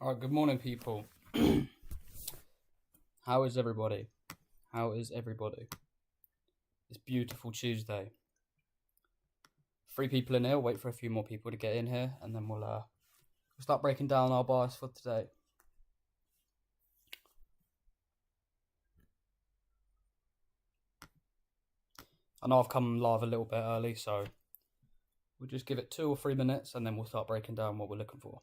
Alright, good morning, people. How is everybody? How is everybody? It's beautiful Tuesday. 3 people in here. Wait for a few more people to get in here, and then we'll start breaking down our bias for today. I know I've come live a little bit early, so we'll just give it 2 or 3 minutes, and then we'll start breaking down what we're looking for.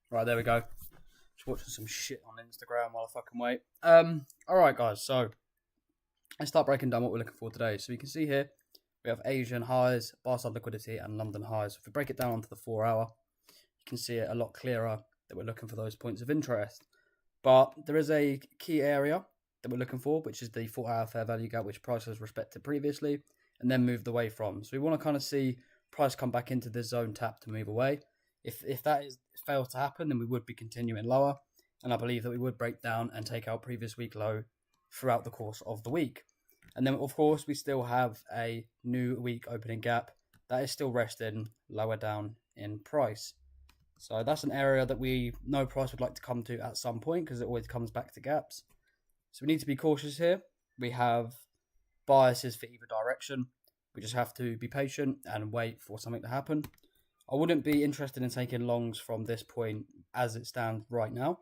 Right, there we go. Just watching some shit on Instagram while I fucking wait. Alright, guys, so let's start breaking down what we're looking for today. So you can see here, we have Asian highs, bar side liquidity, and London highs. If we break it down onto the 4 hour, you can see it a lot clearer that we're looking for those points of interest. But there is a key area that we're looking for, which is the 4 hour fair value gap, which price has respected previously and then moved away from. So we want to kind of see price come back into this zone tap to move away. If that fails to happen, then we would be continuing lower. And I believe that we would break down and take out previous week low throughout the course of the week. And then, of course, we still have a new week opening gap that is still resting lower down in price. So that's an area that we know price would like to come to at some point because it always comes back to gaps. So we need to be cautious here. We have biases for either direction. We just have to be patient and wait for something to happen. I wouldn't be interested in taking longs from this point as it stands right now.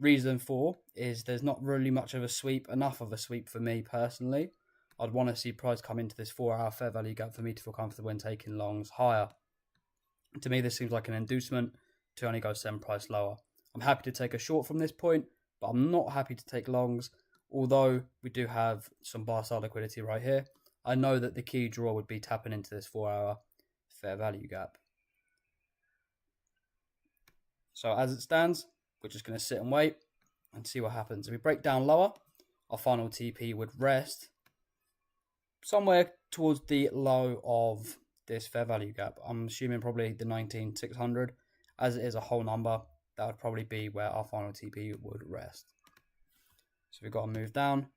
Reason for is there's not really much of a sweep, enough of a sweep for me personally. I'd want to see price come into this 4 hour fair value gap for me to feel comfortable in taking longs higher. To me, this seems like an inducement to only go send price lower. I'm happy to take a short from this point, but I'm not happy to take longs, although we do have some bar side liquidity right here. I know that the key draw would be tapping into this 4 hour fair value gap. So as it stands, we're just going to sit and wait and see what happens. If we break down lower, our final TP would rest somewhere towards the low of this fair value gap. I'm assuming probably the 19,600. As it is a whole number, that would probably be where our final TP would rest. So we've got to move down.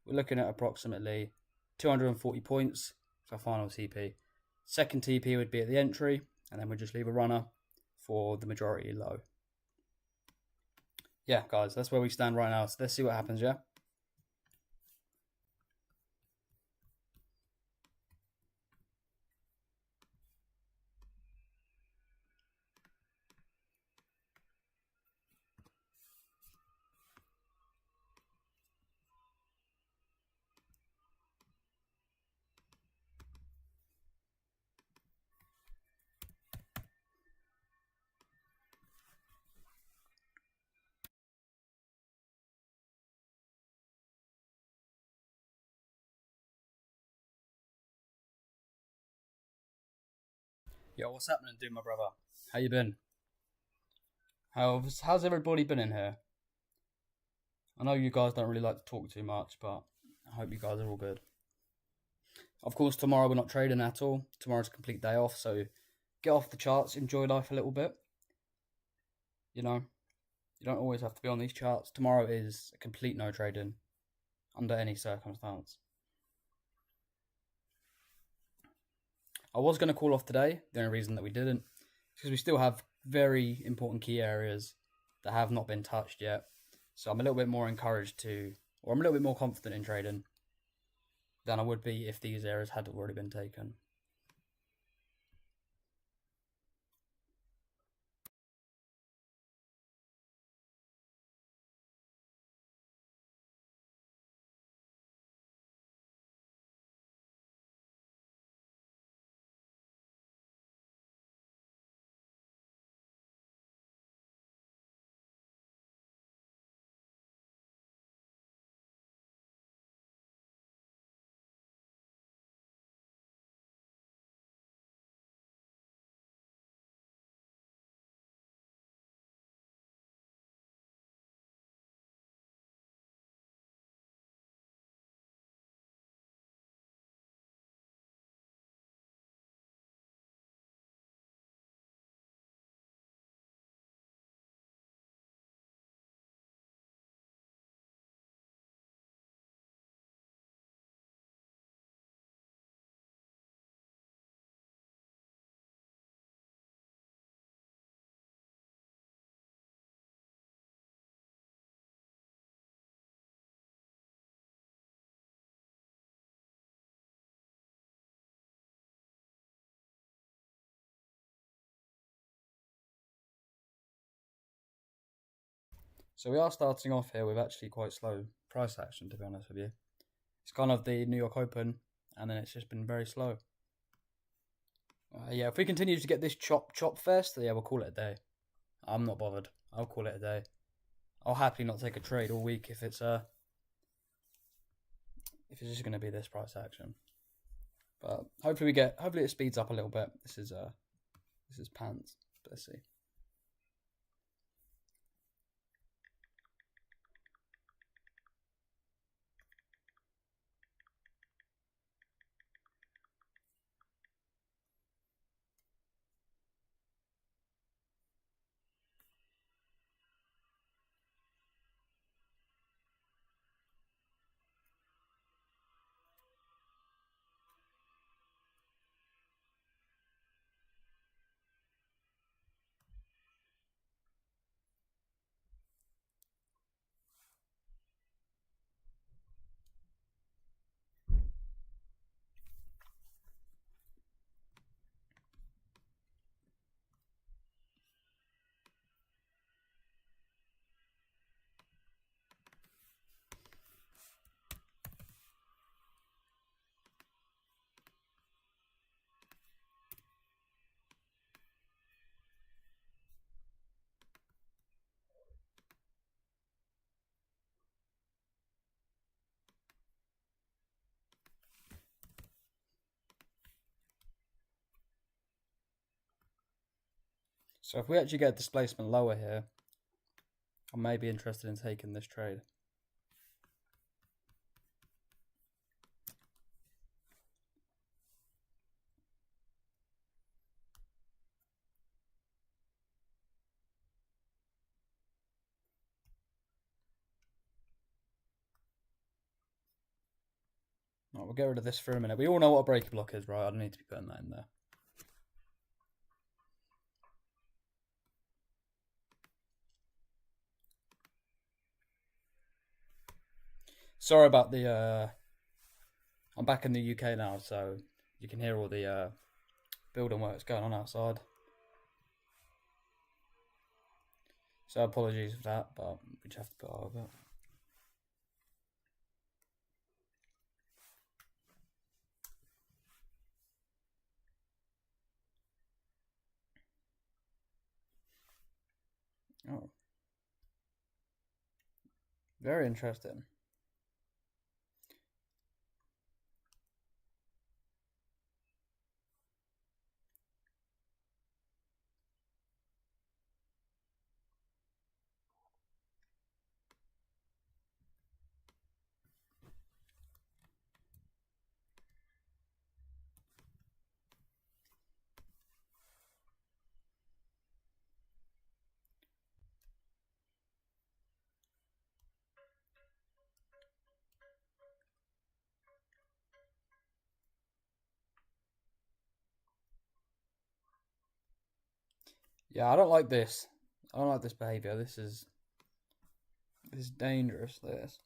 We're looking at approximately 240 points for our final TP. Second TP would be at the entry, and then we'd just leave a runner for the majority low. Yeah, guys, that's where we stand right now. So let's see what happens, yeah? Yo, what's happening, dude, my brother? How you been? How's everybody been in here? I know you guys don't really like to talk too much, but I hope you guys are all good. Of course, tomorrow we're not trading at all. Tomorrow's a complete day off, so get off the charts, enjoy life a little bit. You know, you don't always have to be on these charts. Tomorrow is a complete no trading under any circumstance. I was going to call off today. The only reason that we didn't is because we still have very important key areas that have not been touched yet. So I'm a little bit more encouraged to, or I'm a little bit more confident in trading than I would be if these areas had already been taken. So we are starting off here with actually quite slow price action, to be honest with you. It's kind of the New York Open, and then it's just been very slow. Yeah, if we continue to get this chop fest, yeah, we'll call it a day. I'm not bothered. I'll call it a day. I'll happily not take a trade all week if it's just going to be this price action. But hopefully it speeds up a little bit. This is pants. Let's see. So if we actually get displacement lower here, I may be interested in taking this trade. Right, we'll get rid of this for a minute. We all know what a breaker block is, right? I don't need to be putting that in there. Sorry about the I'm back in the UK now, so you can hear all the building works going on outside. So apologies for that, but we just have to put over it. Oh. Very interesting. Yeah, I don't like this. I don't like this behavior. This is It's dangerous, this.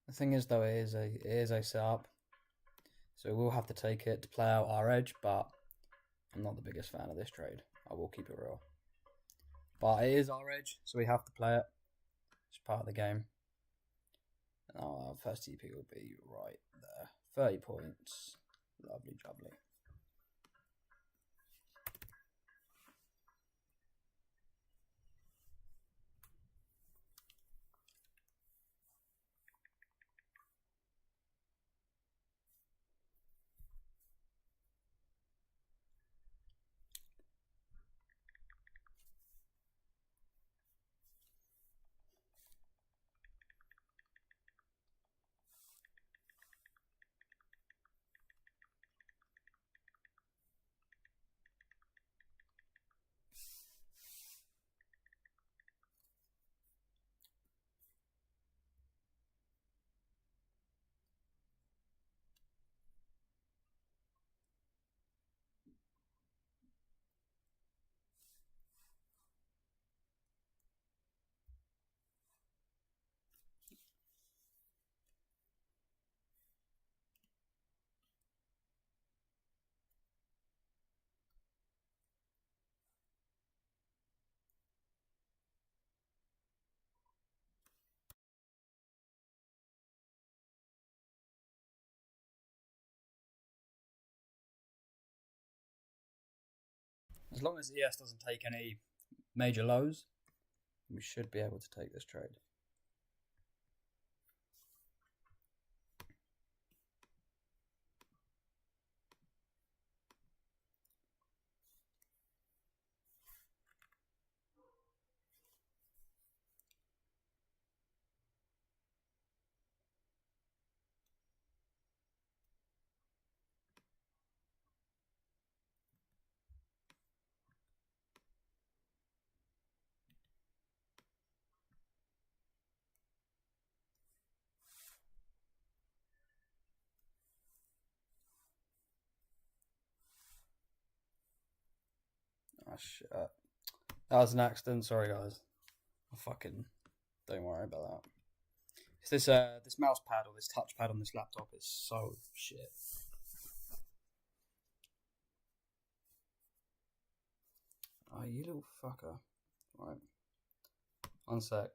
The thing is, though, it is a setup, so we'll have to take it to play out our edge. But I'm not the biggest fan of this trade. I will keep it real. But it is our edge, so we have to play it. It's part of the game. And our first TP will be right there. 30 points. Lovely jubbly. As long as ES doesn't take any major lows, we should be able to take this trade. Oh shit. That was an accident, sorry guys. Don't worry about that. This mouse pad or this touchpad on this laptop is so shit. Oh, you little fucker. Right. 1 sec.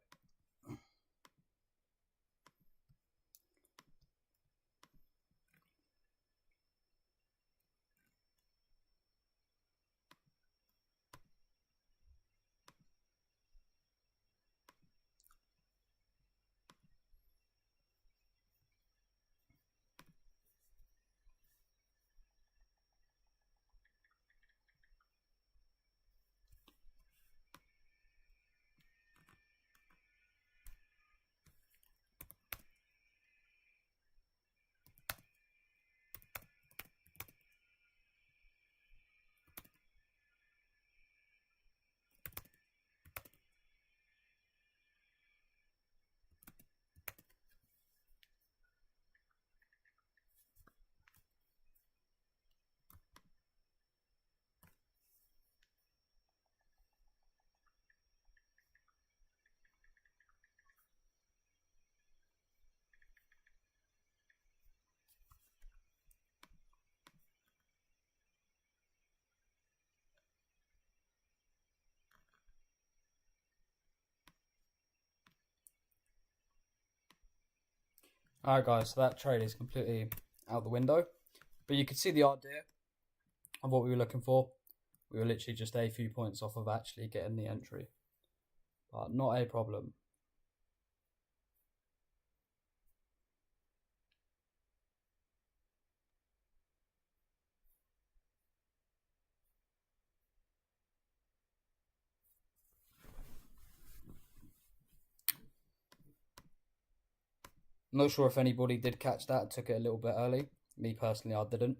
Alright guys, so that trade is completely out the window. But you can see the idea of what we were looking for. We were literally just a few points off of actually getting the entry. But not a problem. I'm not sure if anybody did catch that, took it a little bit early. Me personally, I didn't.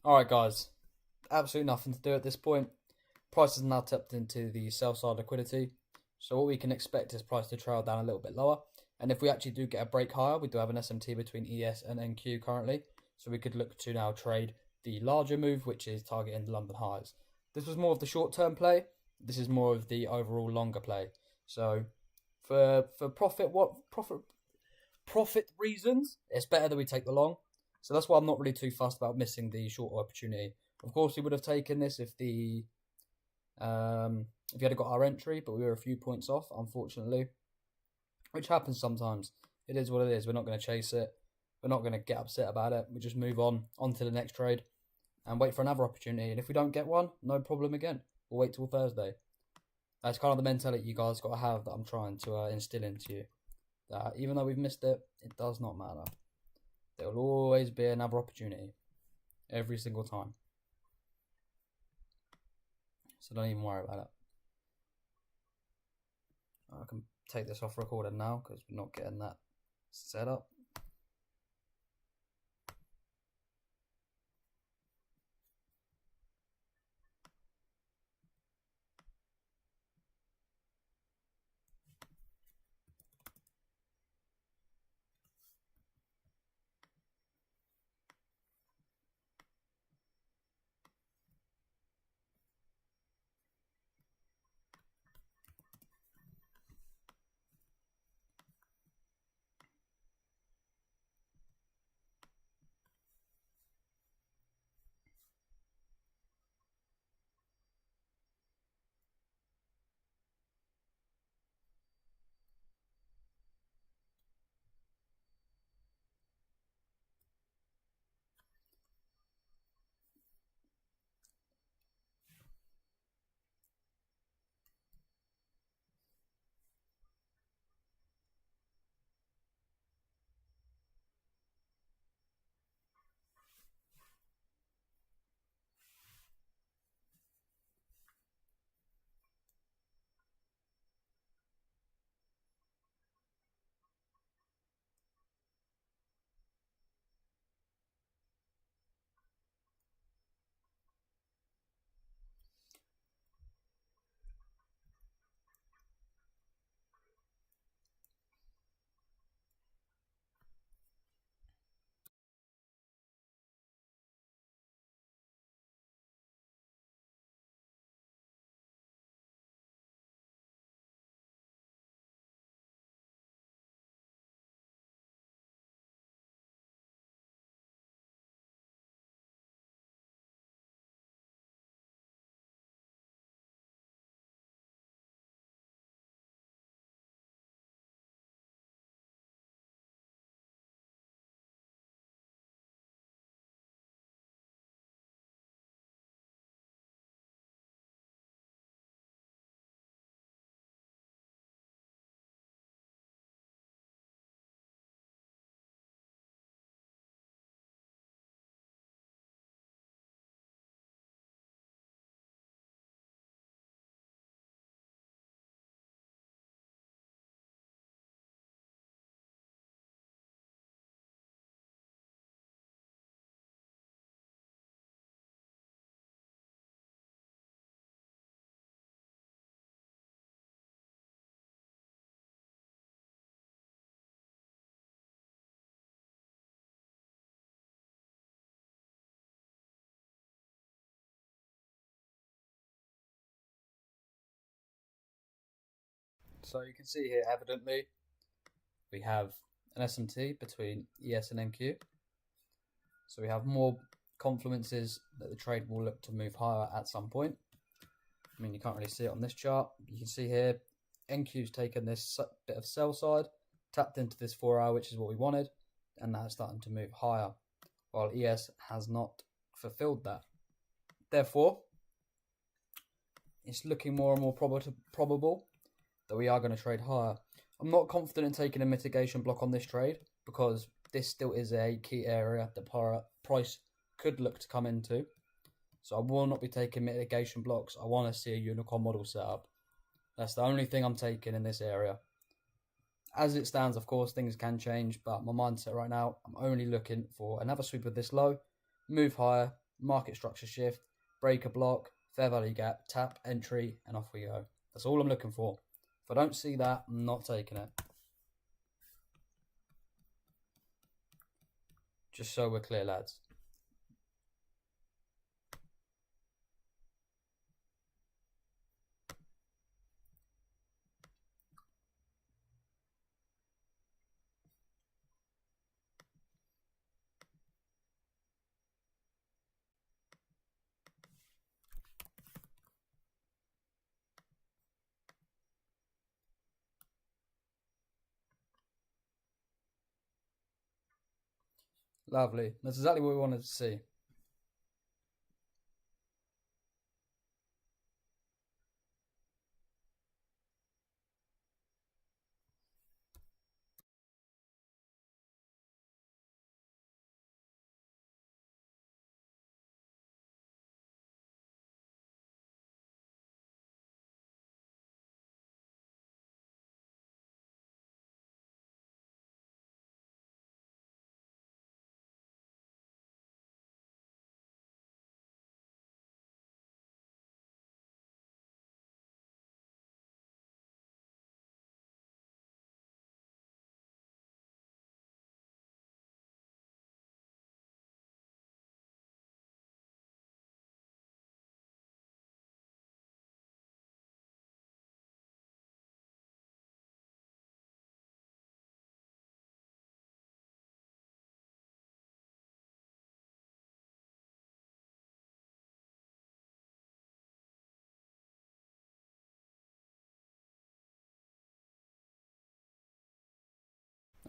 Alright guys, absolutely nothing to do at this point. Price is now tapped into the sell side liquidity. So what we can expect is price to trail down a little bit lower. And if we actually do get a break higher, we do have an SMT between ES and NQ currently. So we could look to now trade the larger move, which is targeting the London highs. This was more of the short-term play. This is more of the overall longer play. So for profit reasons, it's better that we take the long. So that's why I'm not really too fussed about missing the short opportunity. Of course, we would have taken this if we had got our entry, but we were a few points off, unfortunately, which happens sometimes. It is what it is. We're not going to chase it. We're not going to get upset about it. We just move on to the next trade and wait for another opportunity. And if we don't get one, no problem again. We'll wait till Thursday. That's kind of the mentality you guys got to have that I'm trying to instill into you. That even though we've missed it, it does not matter. There will always be another opportunity. Every single time. So don't even worry about it. I can take this off recording now because we're not getting that set up. So you can see here, evidently, we have an SMT between ES and NQ. So we have more confluences that the trade will look to move higher at some point. I mean, you can't really see it on this chart. You can see here, NQ's taken this bit of sell side, tapped into this 4 hour, which is what we wanted, and now it's starting to move higher, while ES has not fulfilled that. Therefore, it's looking more and more probable that we are going to trade higher. I'm not confident in taking a mitigation block on this trade because this still is a key area that price could look to come into. So I will not be taking mitigation blocks. I want to see a unicorn model set up. That's the only thing I'm taking in this area. As it stands, of course, things can change, but my mindset right now, I'm only looking for another sweep of this low, move higher, market structure shift, break a block, fair value gap, tap, entry, and off we go. That's all I'm looking for. If I don't see that, I'm not taking it. Just so we're clear, lads. Lovely. That's exactly what we wanted to see.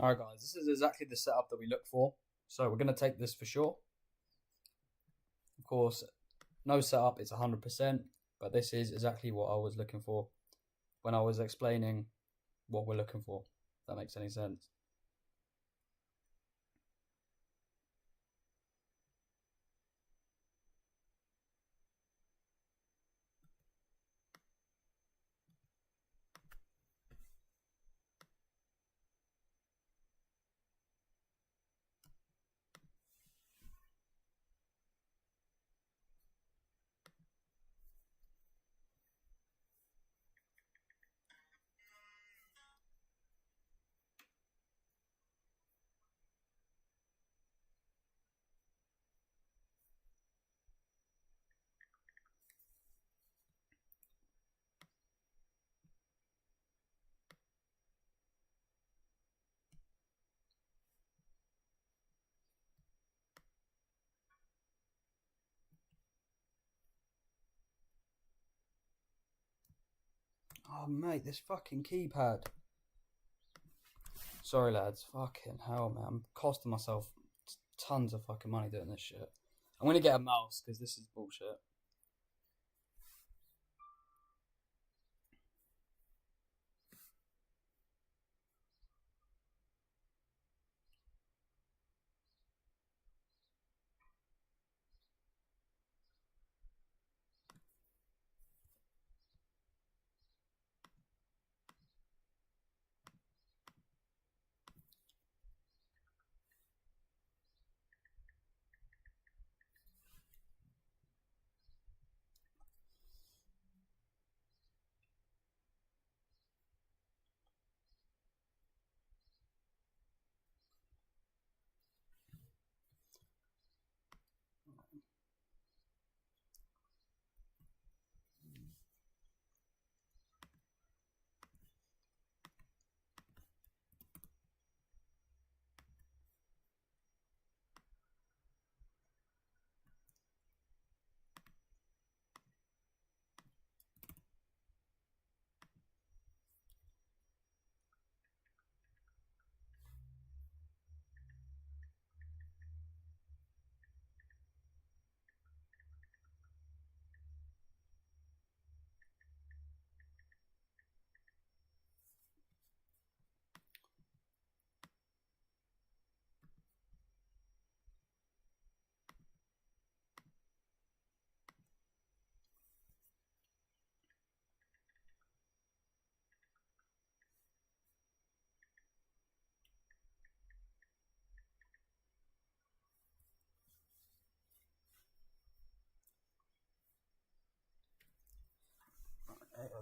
All right, guys, this is exactly the setup that we look for. So we're going to take this for sure. Of course, no setup is 100%, but this is exactly what I was looking for when I was explaining what we're looking for. If that makes any sense. Oh, mate, this fucking keypad. Sorry, lads. Fucking hell, man. I'm costing myself tons of fucking money doing this shit. I'm going to get a mouse because this is bullshit.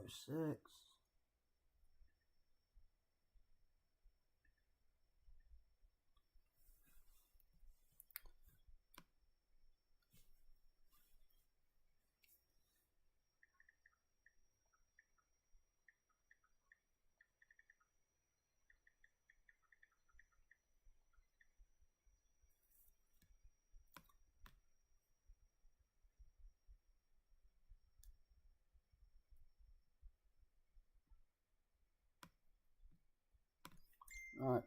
106. All right.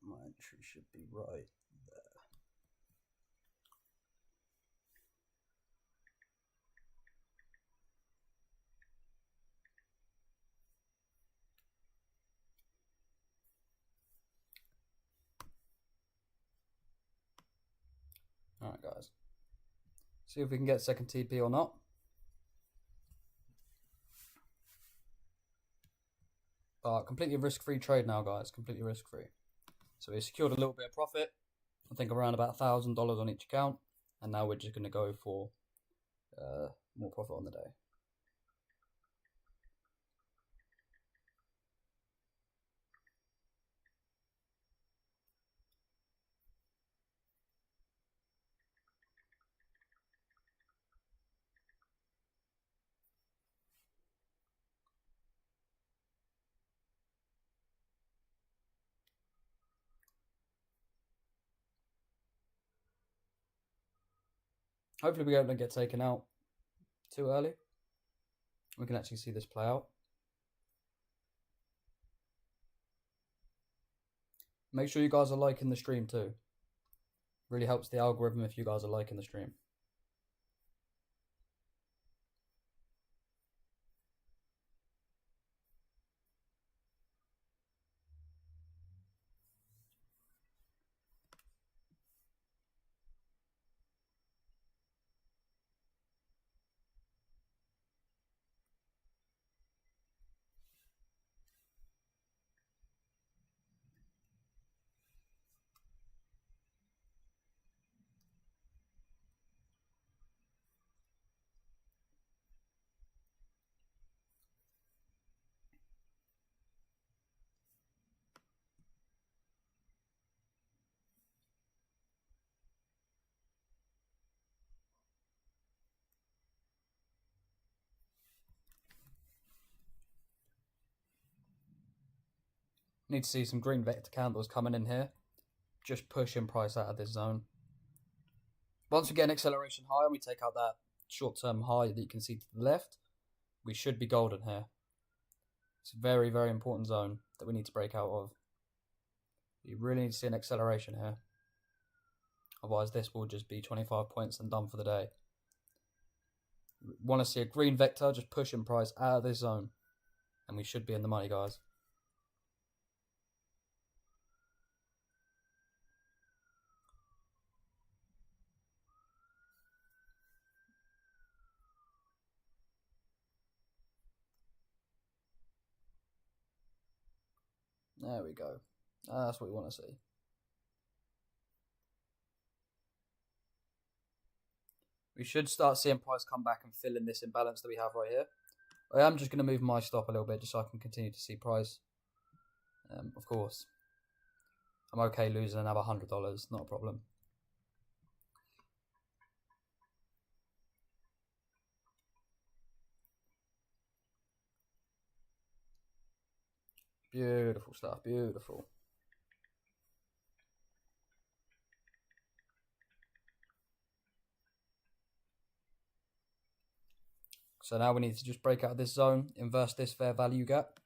My entry should be right there. Alright guys, see if we can get second TP or not. But completely risk-free trade now guys, completely risk-free. So we secured a little bit of profit, I think around about $1,000 on each account, and now we're just going to go for more profit on the day. Hopefully we don't get taken out too early. We can actually see this play out. Make sure you guys are liking the stream too. Really helps the algorithm if you guys are liking the stream. Need to see some green vector candles coming in here. Just pushing price out of this zone. Once we get an acceleration high and we take out that short-term high that you can see to the left, we should be golden here. It's a very, very important zone that we need to break out of. You really need to see an acceleration here. Otherwise this will just be 25 points and done for the day. We want to see a green vector just pushing price out of this zone. And we should be in the money, guys. There we go. That's what we want to see. We should start seeing price come back and fill in this imbalance that we have right here. I am just going to move my stop a little bit just so I can continue to see price. Of course, I'm okay losing another $100, not a problem. Beautiful stuff, beautiful. So now we need to just break out of this zone, inverse this fair value gap,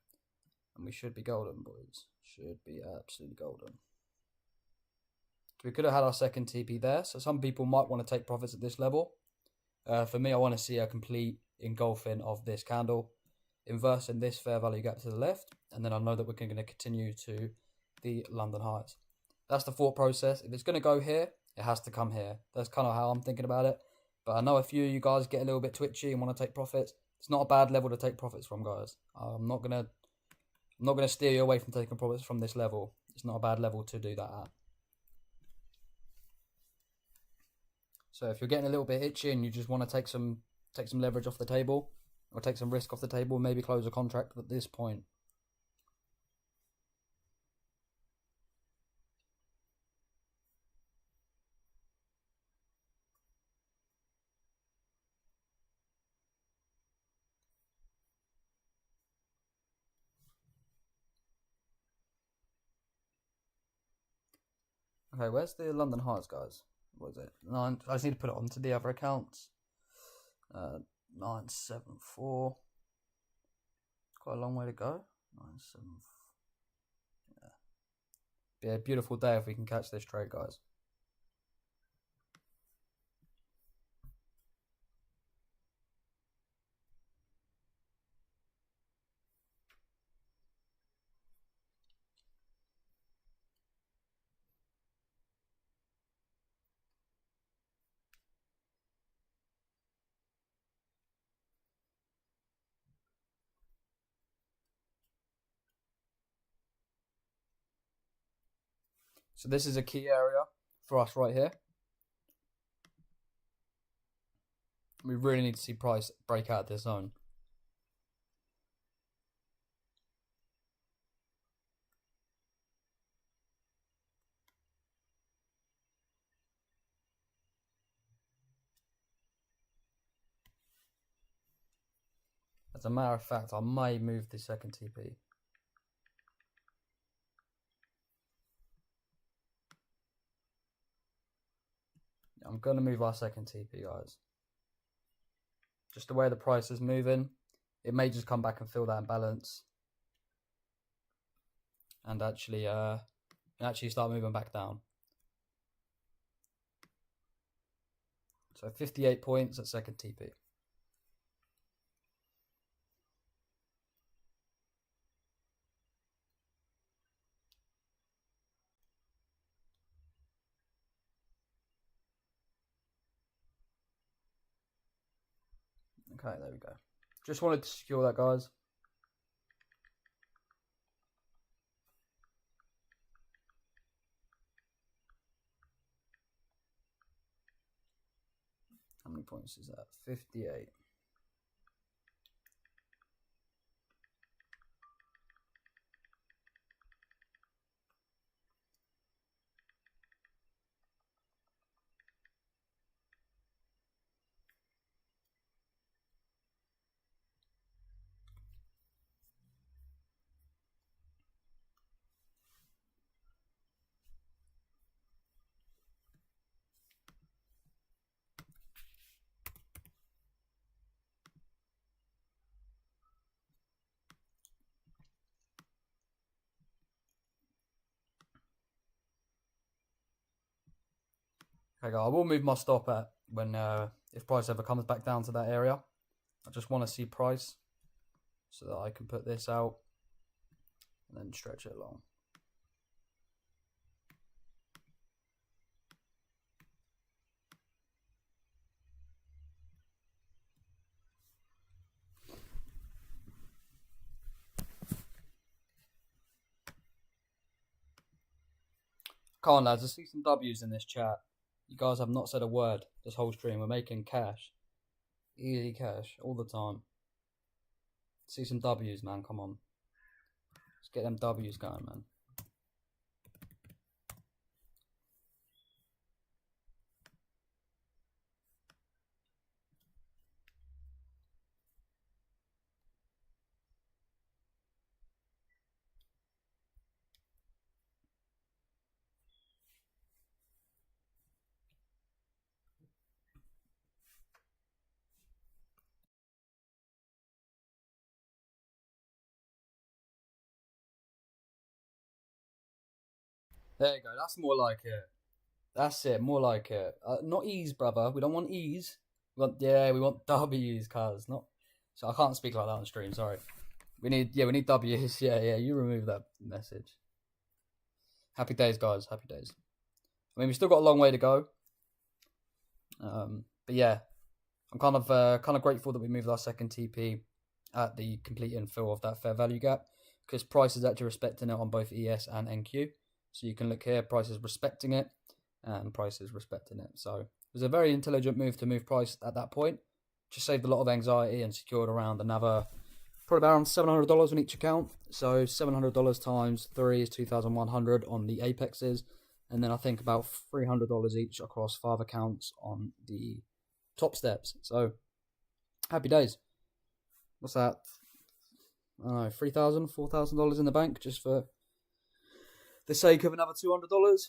and we should be golden, boys. Should be absolutely golden. So we could have had our second TP there, so some people might want to take profits at this level. For me, I want to see a complete engulfing of this candle, inversing this fair value gap to the left, and then I know that we're going to continue to the London highs. That's the thought process. If it's going to go here, it has to come here. That's kind of how I'm thinking about it. But I know a few of you guys get a little bit twitchy and want to take profits. It's not a bad level to take profits from, guys. I'm not gonna steer you away from taking profits from this level. It's not a bad level to do that at. So if you're getting a little bit itchy and you just want to take some leverage off the table, or take some risk off the table, maybe close a contract at this point. Okay, where's the London highs, guys? What is it? 9. I just need to put it onto the other accounts. 974. Quite a long way to go. 974. Yeah. Be a beautiful day if we can catch this trade, guys. So this is a key area for us right here. We really need to see price break out of this zone. As a matter of fact, I may move the second TP. I'm going to move our second TP, guys. Just the way the price is moving, it may just come back and fill that imbalance. And actually start moving back down. So 58 points at second TP. Okay, there we go. Just wanted to secure that, guys. How many points is that? 58. Okay, guys, I will move my stop at when if price ever comes back down to that area. I just want to see price so that I can put this out and then stretch it along. Come on, lads, I see some W's in this chat. You guys have not said a word this whole stream. We're making cash. Easy cash all the time. See some W's, man. Come on. Let's get them W's going, man. There you go. That's more like it. That's it. More like it. Not E's, brother. We don't want E's. We want W's, cuz not. So I can't speak like that on stream. Sorry. We need W's. Yeah. You remove that message. Happy days, guys. Happy days. I mean, we still got a long way to go. But yeah, I'm kind of grateful that we moved our second TP at the complete infill of that fair value gap, because price is actually respecting it on both ES and NQ. So you can look here, price is respecting it, and price is respecting it. So it was a very intelligent move to move price at that point. Just saved a lot of anxiety and secured around another, probably around $700 on each account. So $700 times 3 is 2,100 on the Apexes, and then I think about $300 each across 5 accounts on the top steps. So happy days. What's that? I don't know, $3,000, $4,000 in the bank just for the sake of another $200.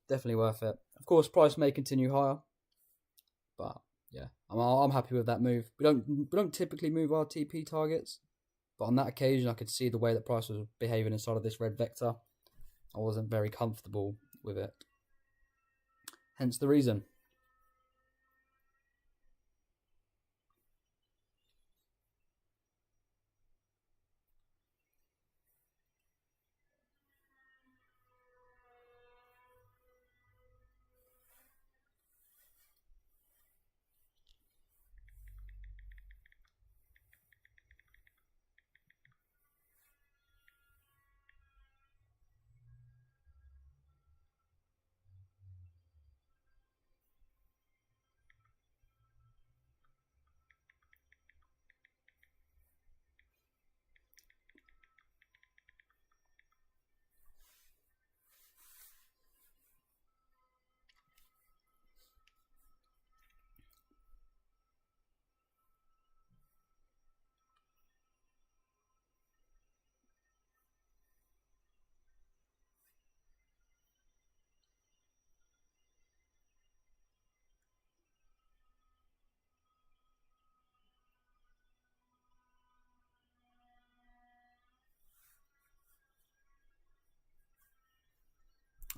Definitely worth it. Of course, price may continue higher, but yeah, I'm happy with that move. We don't typically move our TP targets, but on that occasion, I could see the way that price was behaving inside of this red vector. I wasn't very comfortable with it. Hence the reason.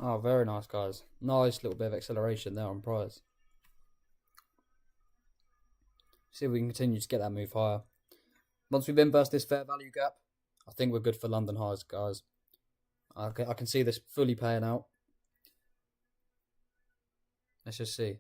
Oh, very nice, guys. Nice little bit of acceleration there on price. See if we can continue to get that move higher. Once we've inversed this fair value gap, I think we're good for London highs, guys. I can see this fully paying out. Let's just see.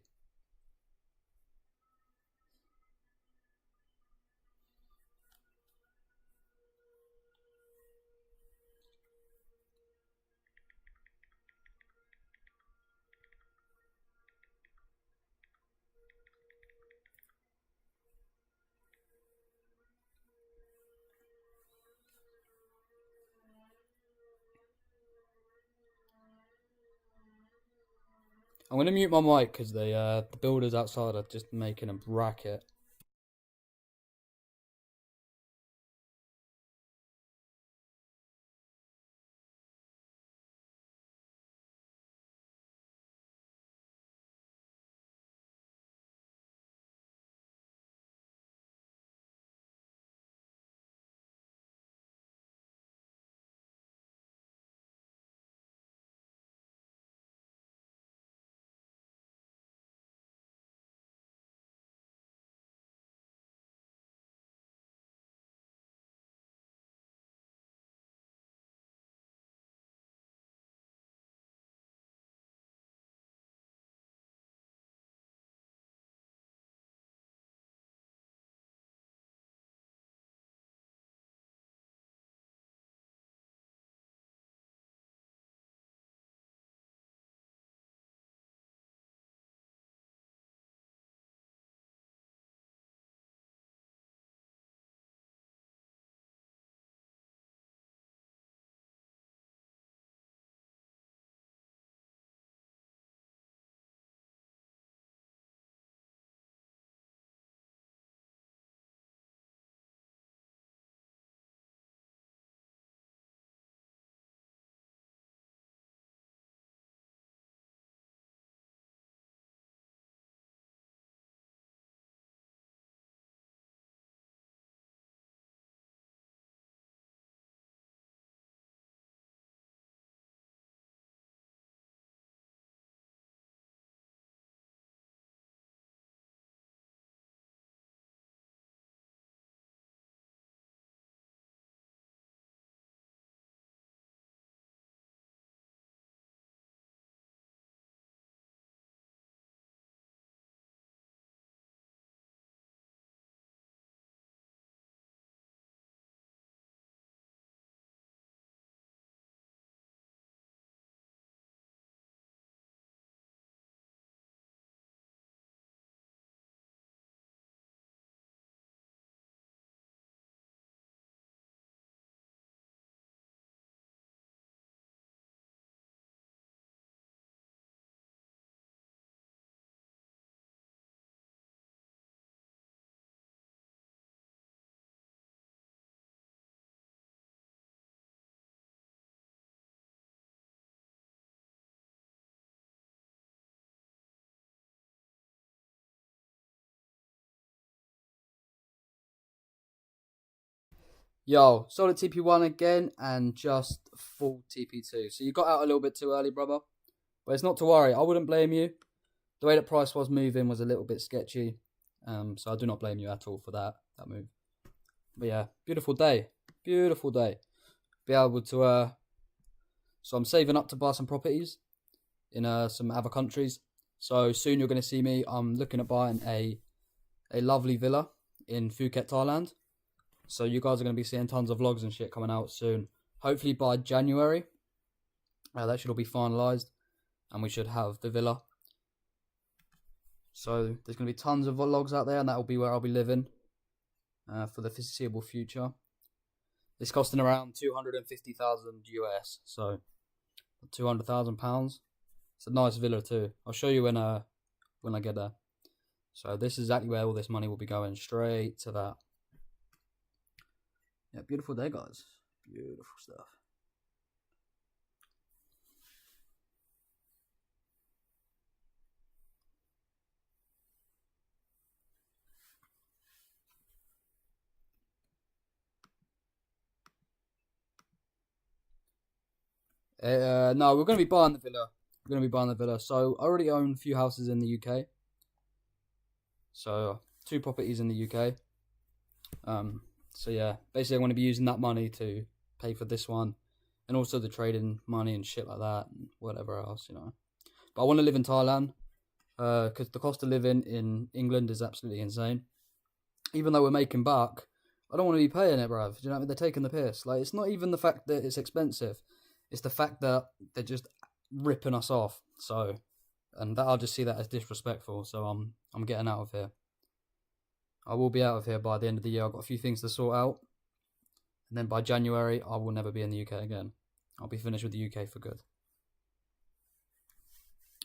I'm going to mute my mic because the builders outside are just making a racket. Yo, solid TP1 again and just full TP2. So you got out a little bit too early, brother. But it's not to worry. I wouldn't blame you. The way that price was moving was a little bit sketchy. So I do not blame you at all for that move. But yeah, beautiful day. Beautiful day. Be able to so I'm saving up to buy some properties in some other countries. So soon you're going to see me. I'm looking at buying a lovely villa in Phuket, Thailand. So you guys are going to be seeing tons of vlogs and shit coming out soon. Hopefully by January. That should all be finalised. And we should have the villa. So there's going to be tons of vlogs out there. And that will be where I'll be living. For the foreseeable future. It's costing around 250,000 US. So £200,000. It's a nice villa too. I'll show you when I get there. So this is exactly where all this money will be going. Straight to that. Yeah, beautiful day, guys. Beautiful stuff. No, we're going to be buying the villa. We're going to be buying the villa. So I already own a few houses in the UK. So 2 properties in the UK. So yeah, basically I'm going to be using that money to pay for this one. And also the trading money and shit like that. And whatever else, you know. But I want to live in Thailand. Because the cost of living in England is absolutely insane. Even though we're making back, I don't want to be paying it, bruv. Do you know what I mean? They're taking the piss. Like, it's not even the fact that it's expensive. It's the fact that they're just ripping us off. So, and that I'll just see that as disrespectful. So I'm getting out of here. I will be out of here by the end of the year. I've got a few things to sort out. And then by January, I will never be in the UK again. I'll be finished with the UK for good.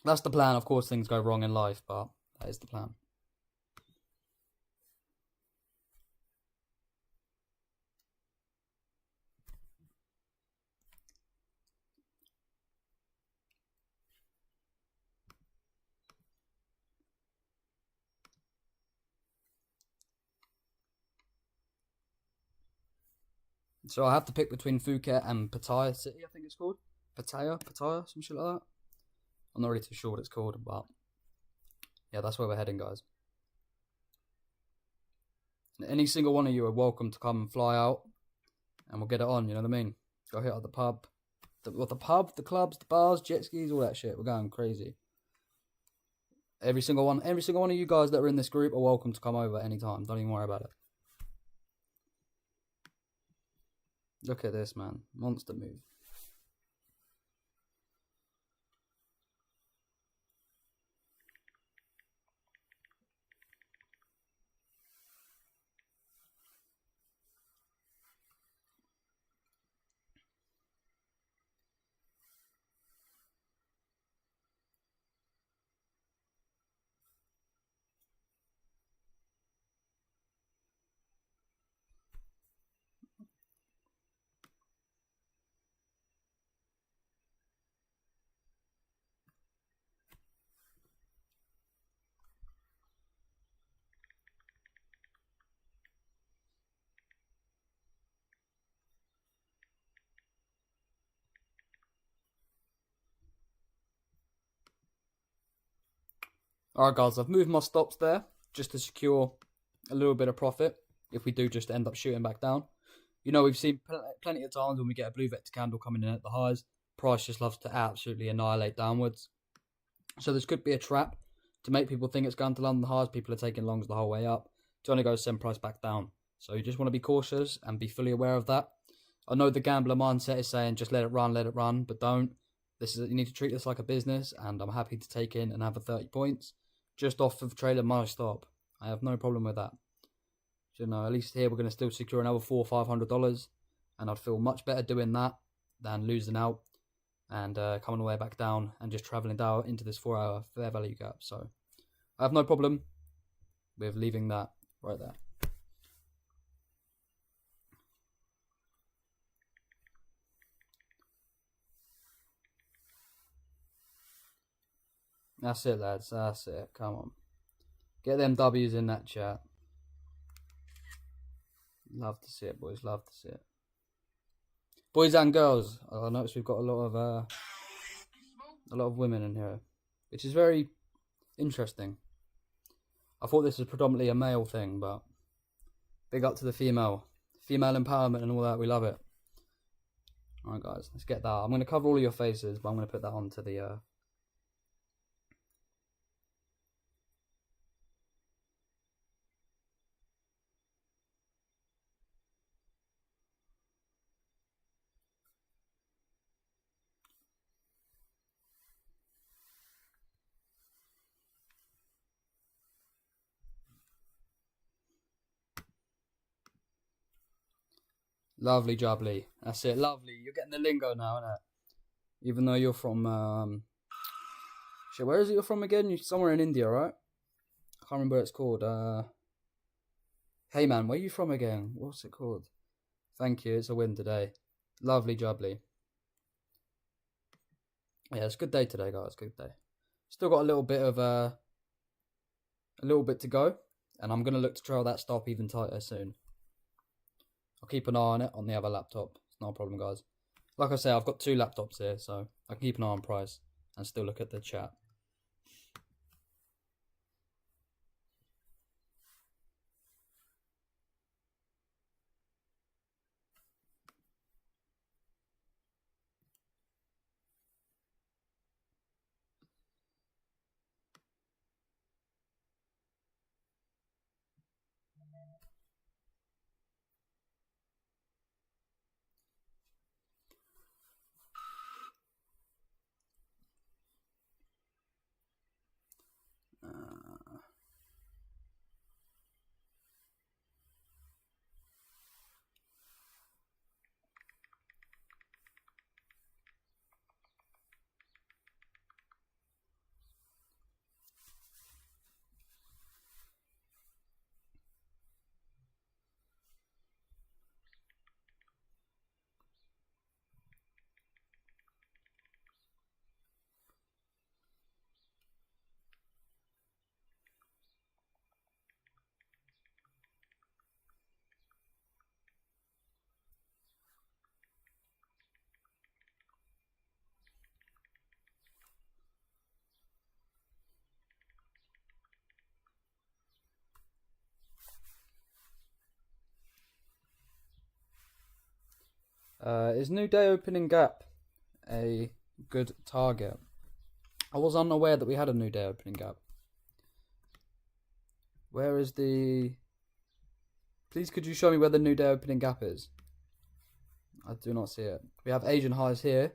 That's the plan. Of course, things go wrong in life, but that is the plan. So I have to pick between Phuket and Pattaya City, I think it's called. Pattaya, some shit like that. I'm not really too sure what it's called, but yeah, that's where we're heading, guys. And any single one of you are welcome to come and fly out, and we'll get it on, you know what I mean? Go hit up the pub. The pub, the clubs, the bars, jet skis, all that shit. We're going crazy. Every single one of you guys that are in this group are welcome to come over anytime. Don't even worry about it. Look at this, man. Monster move. Alright, guys, I've moved my stops there just to secure a little bit of profit if we do just end up shooting back down. You know, we've seen plenty of times when we get a blue vector candle coming in at the highs, price just loves to absolutely annihilate downwards. So this could be a trap to make people think it's going to London highs. People are taking longs the whole way up to only go send price back down. So you just want to be cautious and be fully aware of that. I know the gambler mindset is saying just let it run, but don't. You need to treat this like a business, and I'm happy to take in and have a 30 points just off of trailing my stop. I have no problem with that. You know, at least here we're going to still secure another $400 or $500, and I'd feel much better doing that than losing out and coming all the way back down and just travelling down into this 4-hour fair value gap. So I have no problem with leaving that right there. That's it, lads. That's it. Come on. Get them W's in that chat. Love to see it, boys. Love to see it. Boys and girls. I notice we've got a lot of women in here, which is very interesting. I thought this was predominantly a male thing, but big up to the female empowerment and all that. We love it. All right, guys, let's get that. I'm going to cover all of your faces, but I'm going to put that onto the. Lovely jubbly. That's it. Lovely. You're getting the lingo now, innit? Even though you're from shit, where is it you're from again? You're somewhere in India, right? I can't remember what it's called. Hey man, where are you from again? What's it called? Thank you. It's a win today. Lovely jubbly. Yeah, it's a good day today, guys. Good day. Still got a little bit to go, and I'm gonna look to trail that stop even tighter soon. I'll keep an eye on it on the other laptop. It's not a problem, guys. Like I say, I've got 2 laptops here, so I can keep an eye on price and still look at the chat. Is New Day opening gap a good target? I was unaware that we had a New Day opening gap. Where is the... Please could you show me where the New Day opening gap is? I do not see it. We have Asian highs here,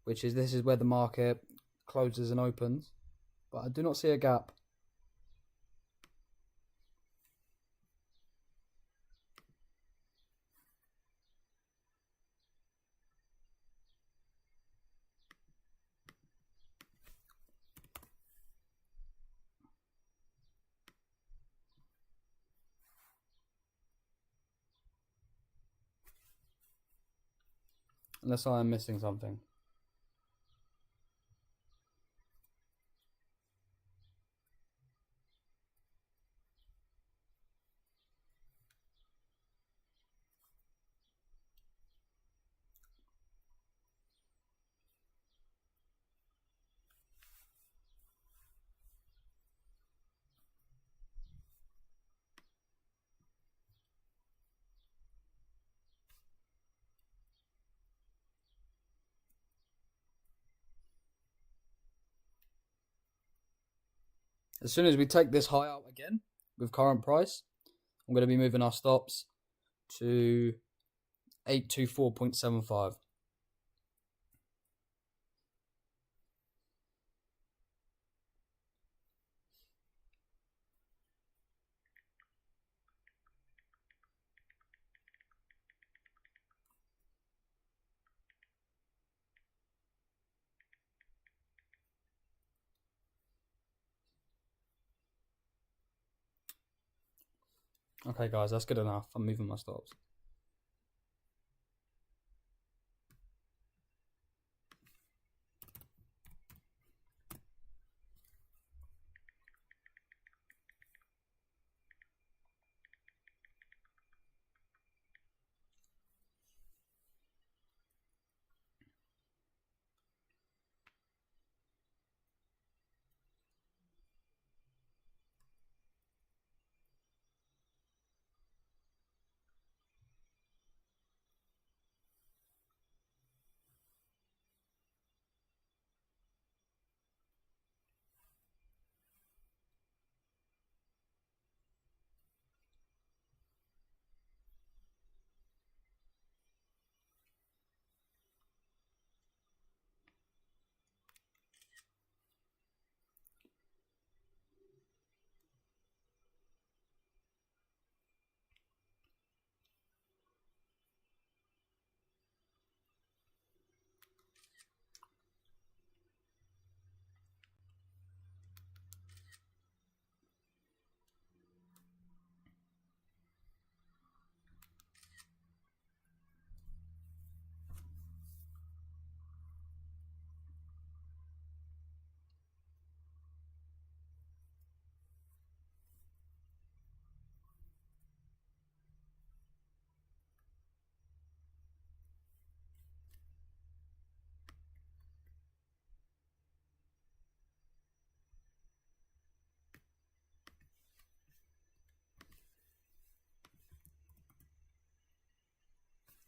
which is this is where the market closes and opens, but I do not see a gap. Unless I am missing something. As soon as we take this high out again with current price, I'm going to be moving our stops to 824.75. Okay, guys, that's good enough. I'm moving my stops.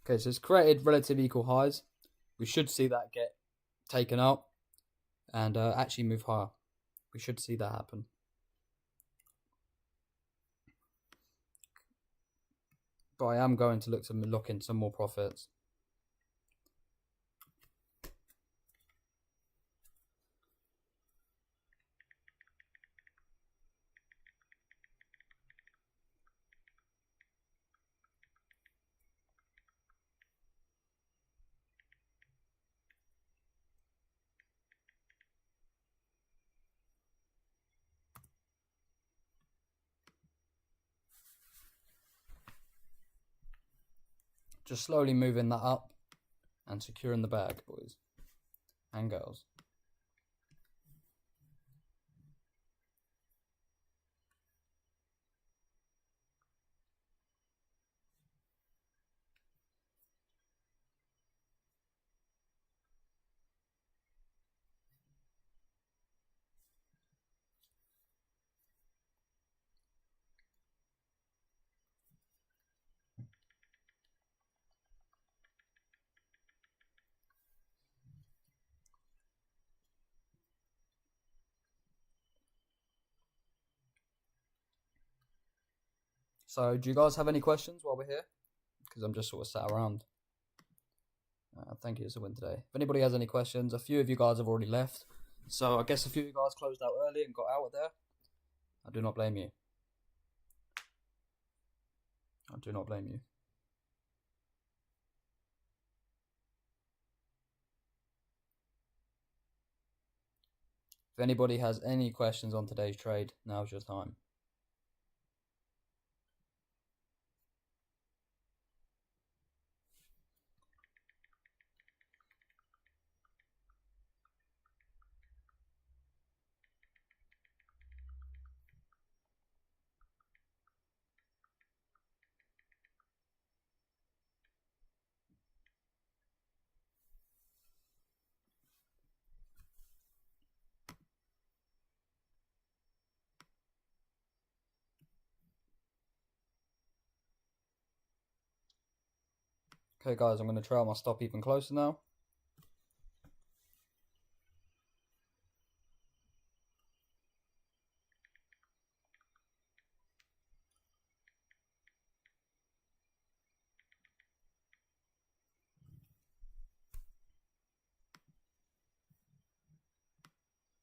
Okay, so it's created relative equal highs. We should see that get taken out and actually move higher. We should see that happen. But I am going to look in some more profits. Just slowly moving that up and securing the bag, boys and girls. So, do you guys have any questions while we're here? Because I'm just sort of sat around. Thank you, it's a win today. If anybody has any questions, a few of you guys have already left. So I guess a few of you guys closed out early and got out of there. I do not blame you. I do not blame you. If anybody has any questions on today's trade, now's your time. Okay guys, I'm going to trail my stop even closer now.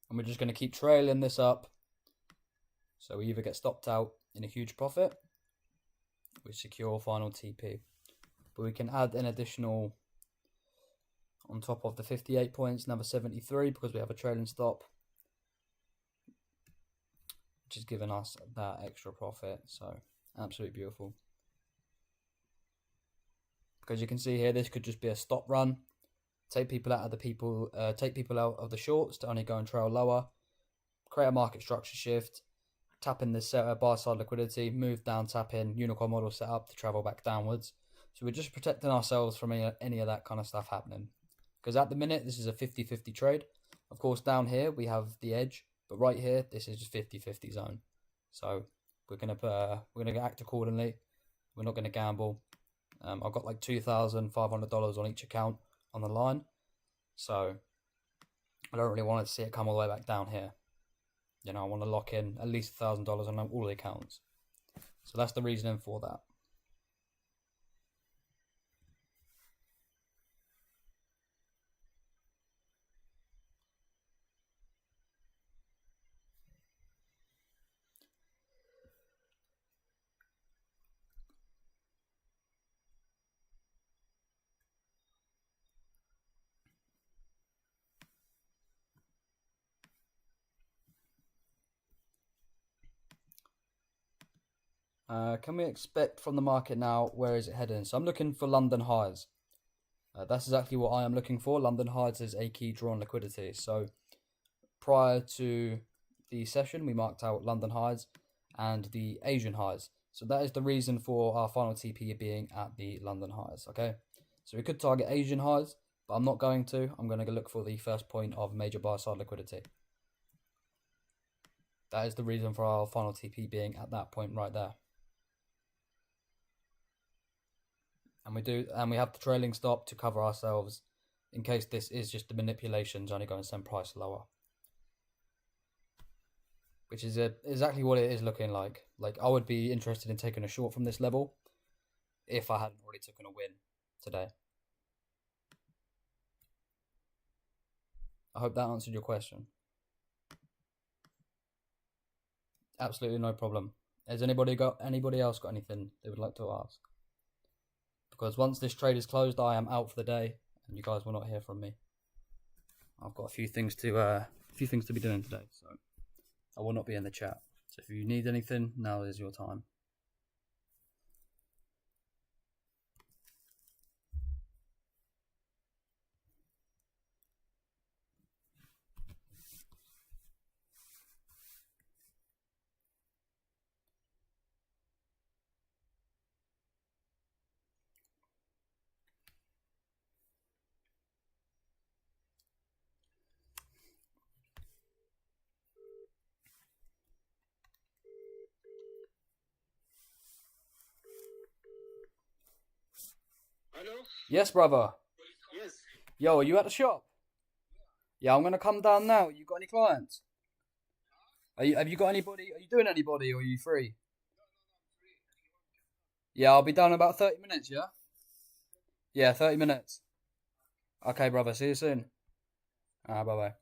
And we're just going to keep trailing this up. So we either get stopped out in a huge profit, we secure final TP. But we can add an additional, on top of the 58 points, another 73 because we have a trailing stop, which is giving us that extra profit. So absolutely beautiful. Because you can see here, this could just be a stop run. Take people out of the shorts to only go and trail lower. Create a market structure shift. Tap in this buy side liquidity. Move down, tap in unicorn model setup to travel back downwards. So we're just protecting ourselves from any of that kind of stuff happening. Because at the minute, this is a 50-50 trade. Of course, down here, we have the edge. But right here, this is just 50-50 zone. So we're gonna act accordingly. We're not gonna gamble. I've got like $2,500 on each account on the line. So I don't really want to see it come all the way back down here. You know, I want to lock in at least $1,000 on all the accounts. So that's the reasoning for that. Can we expect from the market now, where is it heading? So I'm looking for London highs. That's exactly what I am looking for. London highs is a key draw on liquidity. So prior to the session, we marked out London highs and the Asian highs. So that is the reason for our final TP being at the London highs, okay? So we could target Asian highs, but I'm not going to. I'm going to look for the first point of major buy side liquidity. That is the reason for our final TP being at that point right there. and we have the trailing stop to cover ourselves in case this is just the manipulations only going to send price lower. Which is exactly what it is looking like. Like, I would be interested in taking a short from this level if I hadn't already taken a win today. I hope that answered your question. Absolutely no problem. Has anybody else got anything they would like to ask? Because once this trade is closed, I am out for the day, and you guys will not hear from me. I've got a few things to be doing today, so I will not be in the chat. So if you need anything, now is your time. Hello? Yes, brother. Yes. Yo, are you at the shop? Yeah, I'm gonna come down now. You got any clients? Have you got anybody? Are you doing anybody, or are you free? Yeah, I'll be down in about 30 minutes. Yeah. Yeah, 30 minutes. Okay, brother. See you soon. Bye bye.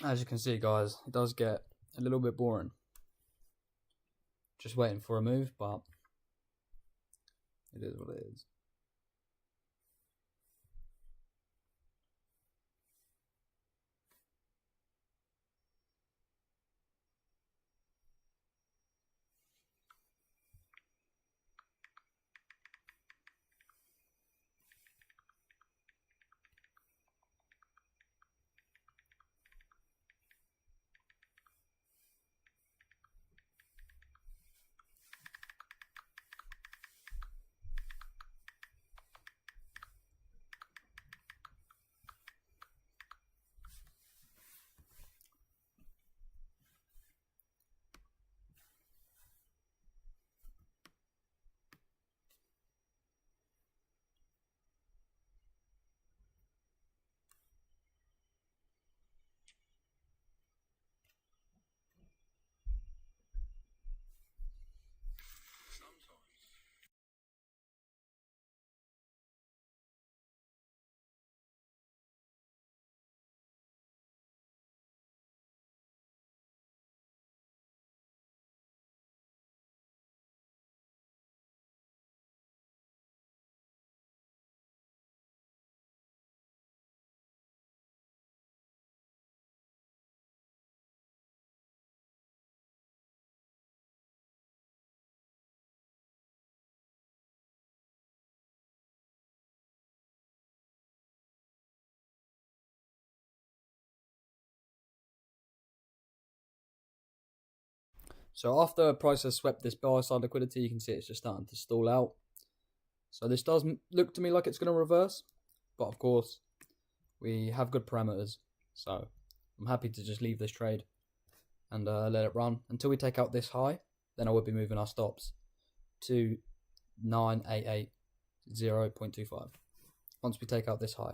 As you can see, guys, it does get a little bit boring. Just waiting for a move, but it is what it is. So after price has swept this buy side liquidity, you can see it's just starting to stall out. So this does look to me like it's going to reverse, but of course we have good parameters. So I'm happy to just leave this trade and let it run until we take out this high. Then I would be moving our stops to 9880.25 once we take out this high.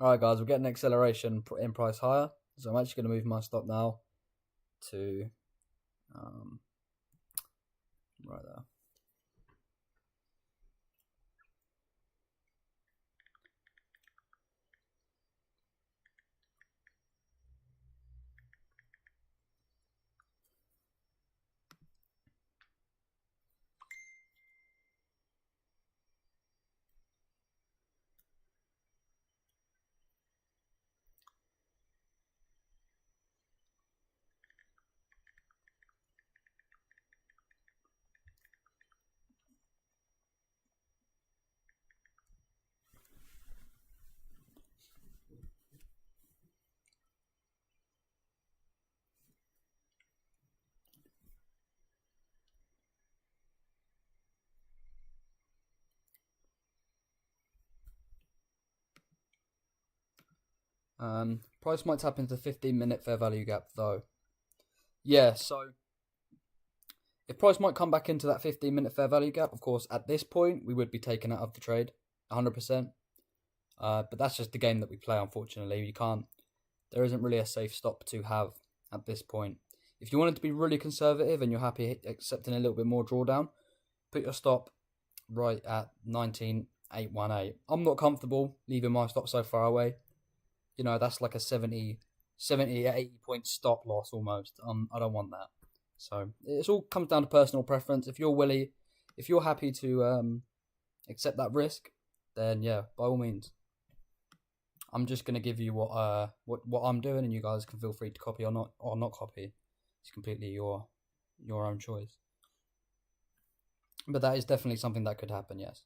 Alright guys, we're getting acceleration in price higher. So I'm actually going to move my stop now to right there. Price might tap into 15-minute fair value gap though. Yeah, so if price might come back into that 15-minute fair value gap, of course, at this point we would be taken out of the trade, 100%. But that's just the game that we play. Unfortunately, you can't. There isn't really a safe stop to have at this point. If you wanted to be really conservative and you're happy accepting a little bit more drawdown, put your stop right at 19,818. I'm not comfortable leaving my stop so far away. You know, that's like a 70, 80 point stop loss almost. I don't want that. So it all comes down to personal preference. If you're happy to accept that risk, then yeah, by all means. I'm just gonna give you what I'm doing, and you guys can feel free to copy or not copy. It's completely your own choice. But that is definitely something that could happen. Yes.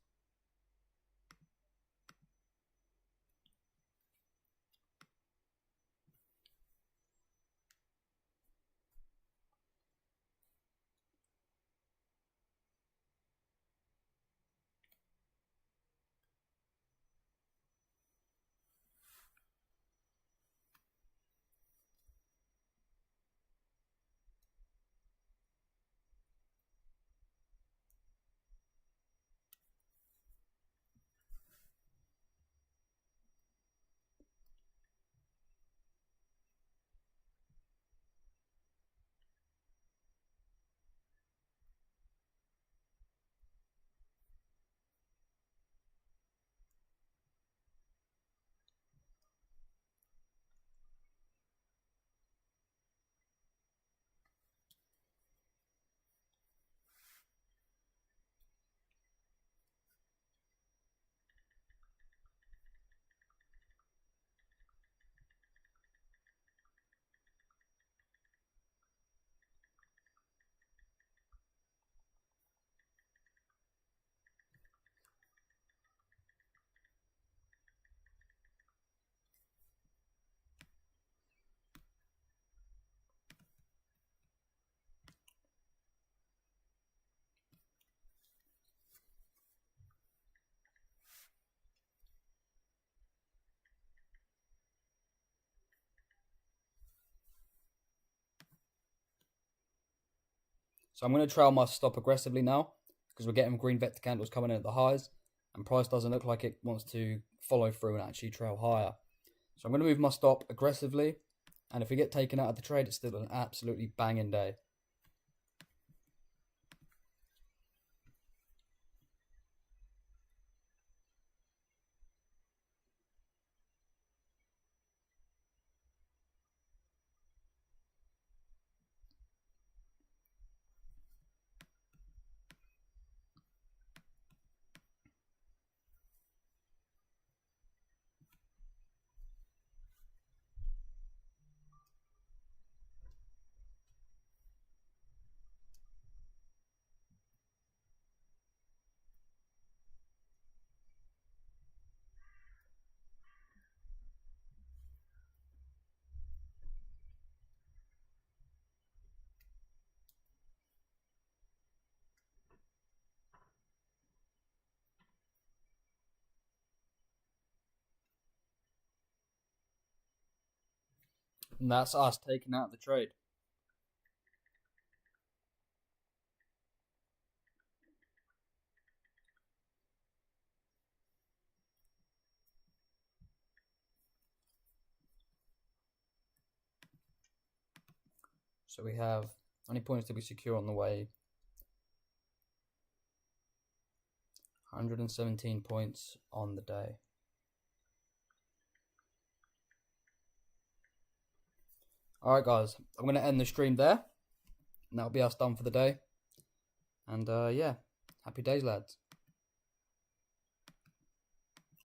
So I'm going to trail my stop aggressively now because we're getting green vector candles coming in at the highs, and price doesn't look like it wants to follow through and actually trail higher. So I'm going to move my stop aggressively, and if we get taken out of the trade, it's still an absolutely banging day. And that's us taking out the trade. So we have, how many points did we secure on the way? 117 points on the day. Alright guys, I'm going to end the stream there. And that'll be us done for the day. And yeah, happy days lads.